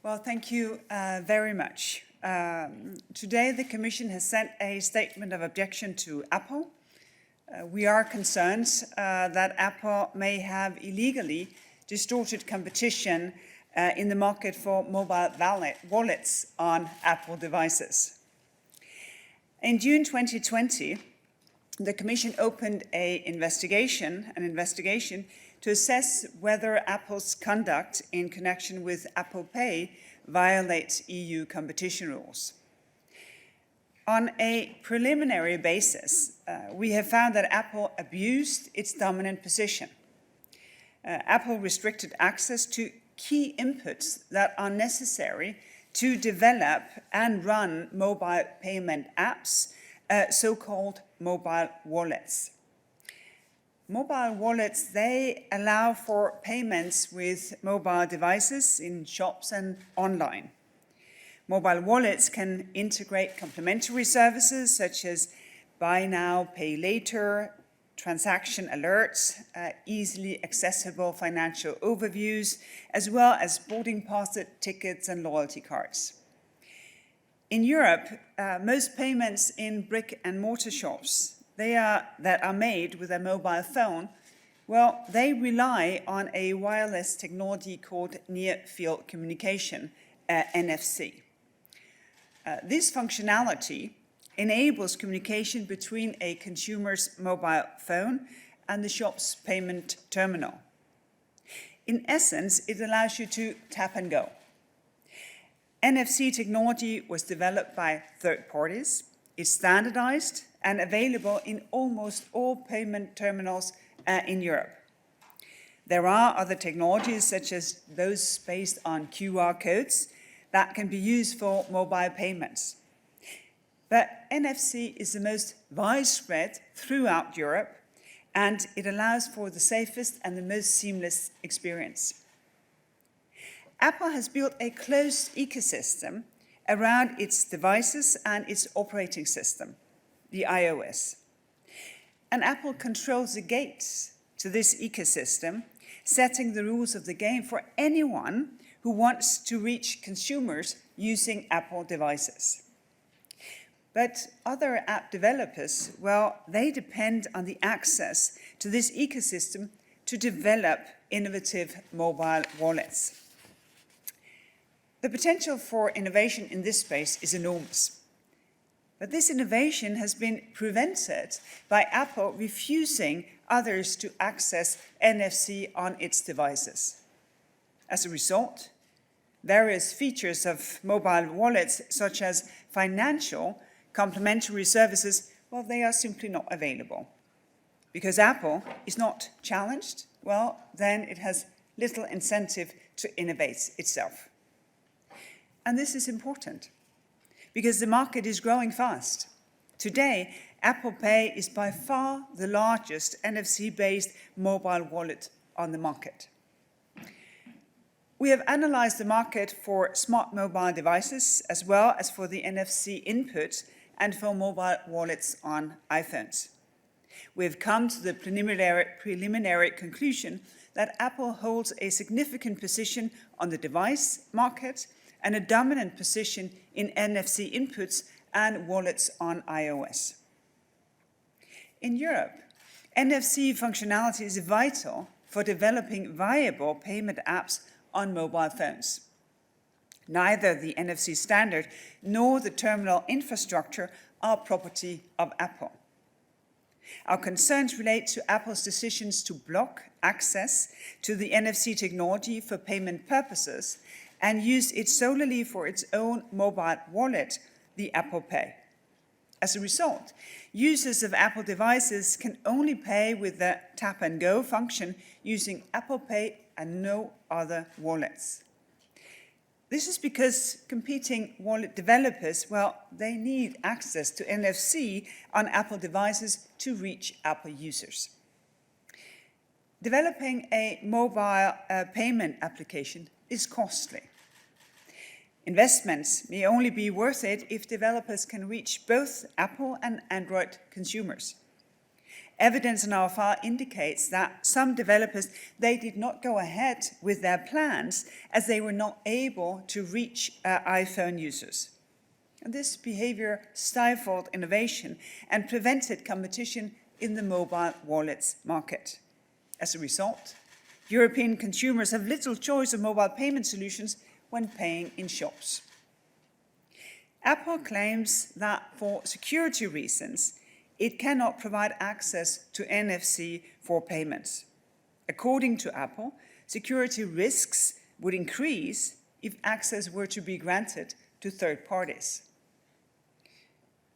Well, thank you very much. Today, the Commission has sent a statement of objection to Apple. We are concerned that Apple may have illegally distorted competition in the market for mobile wallets on Apple devices. In June 2020, the Commission opened an investigation to assess whether Apple's conduct in connection with Apple Pay violates EU competition rules. On a preliminary basis, we have found that Apple abused its dominant position. Apple restricted access to key inputs that are necessary to develop and run mobile payment apps, so-called mobile wallets. Mobile wallets, they allow for payments with mobile devices in shops and online. Mobile wallets can integrate complementary services such as buy now, pay later, transaction alerts, easily accessible financial overviews, as well as boarding pass tickets and loyalty cards. In Europe, most payments in brick and mortar shops that are made with a mobile phone, well, they rely on a wireless technology called near-field communication, NFC. This functionality enables communication between a consumer's mobile phone and the shop's payment terminal. In essence, it allows you to tap and go. NFC technology was developed by third parties. It's standardized and available in almost all payment terminals in Europe. There are other technologies, such as those based on QR codes, that can be used for mobile payments. But NFC is the most widespread throughout Europe, and it allows for the safest and the most seamless experience. Apple has built a closed ecosystem around its devices and its operating system, the iOS. And Apple controls the gates to this ecosystem, setting the rules of the game for anyone who wants to reach consumers using Apple devices. But other app developers, well, they depend on the access to this ecosystem to develop innovative mobile wallets. The potential for innovation in this space is enormous. But this innovation has been prevented by Apple refusing others to access NFC on its devices. As a result, various features of mobile wallets, such as financial complementary services, well, they are simply not available. Because Apple is not challenged, well, then it has little incentive to innovate itself. And this is important, because the market is growing fast. Today, Apple Pay is by far the largest NFC-based mobile wallet on the market. We have analyzed the market for smart mobile devices, as well as for the NFC input and for mobile wallets on iPhones. We have come to the preliminary conclusion that Apple holds a significant position on the device market and a dominant position in NFC inputs and wallets on iOS. In Europe, NFC functionality is vital for developing viable payment apps on mobile phones. Neither the NFC standard nor the terminal infrastructure are property of Apple. Our concerns relate to Apple's decisions to block access to the NFC technology for payment purposes and use it solely for its own mobile wallet, the Apple Pay. As a result, users of Apple devices can only pay with the tap and go function using Apple Pay and no other wallets. This is because competing wallet developers, well, they need access to NFC on Apple devices to reach Apple users. Developing a mobile payment application is costly. Investments may only be worth it if developers can reach both Apple and Android consumers. Evidence in our file indicates that some developers, they did not go ahead with their plans as they were not able to reach iPhone users. And this behavior stifled innovation and prevented competition in the mobile wallets market. As a result, European consumers have little choice of mobile payment solutions when paying in shops. Apple claims that for security reasons, it cannot provide access to NFC for payments. According to Apple, security risks would increase if access were to be granted to third parties.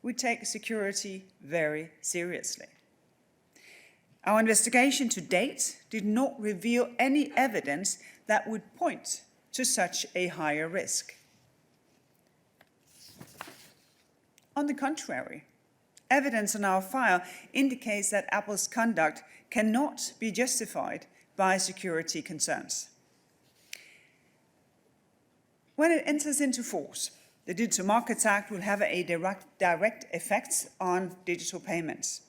We take security very seriously. Our investigation to date did not reveal any evidence that would point to such a higher risk. On the contrary, evidence in our file indicates that Apple's conduct cannot be justified by security concerns. When it enters into force, the Digital Markets Act will have a direct effect on digital payments.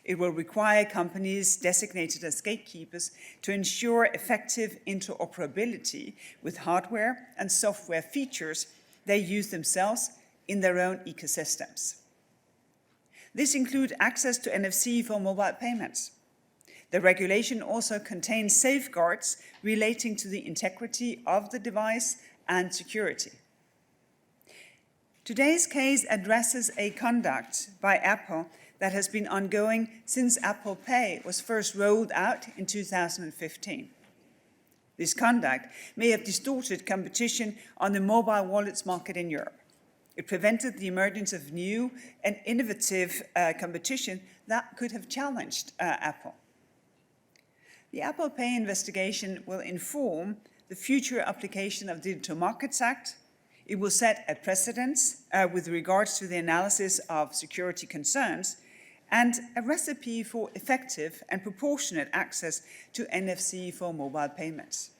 It will require companies designated as gatekeepers to ensure effective interoperability with hardware and software features they use themselves in their own ecosystems. This includes access to NFC for mobile payments. The regulation also contains safeguards relating to the integrity of the device and security. Today's case addresses a conduct by Apple that has been ongoing since Apple Pay was first rolled out in 2015. This conduct may have distorted competition on the mobile wallets market in Europe. It prevented the emergence of new and innovative competition that could have challenged Apple. The Apple Pay investigation will inform the future application of the Digital Markets Act. It will set a precedent with regards to the analysis of security concerns and a recipe for effective and proportionate access to NFC for mobile payments.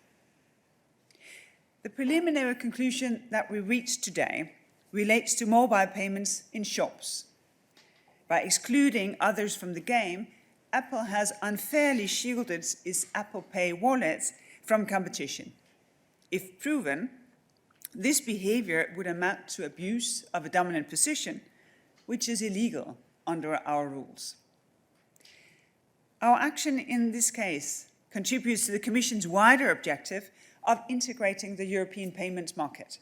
The preliminary conclusion that we reached today relates to mobile payments in shops. By excluding others from the game, Apple has unfairly shielded its Apple Pay wallets from competition. If proven, this behavior would amount to abuse of a dominant position, which is illegal under our rules. Our action in this case contributes to the Commission's wider objective of integrating the European payments market.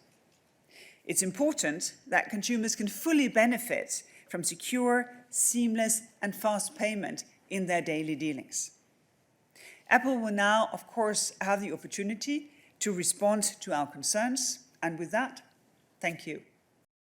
It's important that consumers can fully benefit from secure, seamless, and fast payment in their daily dealings. Apple will now, of course, have the opportunity to respond to our concerns, and with that, thank you.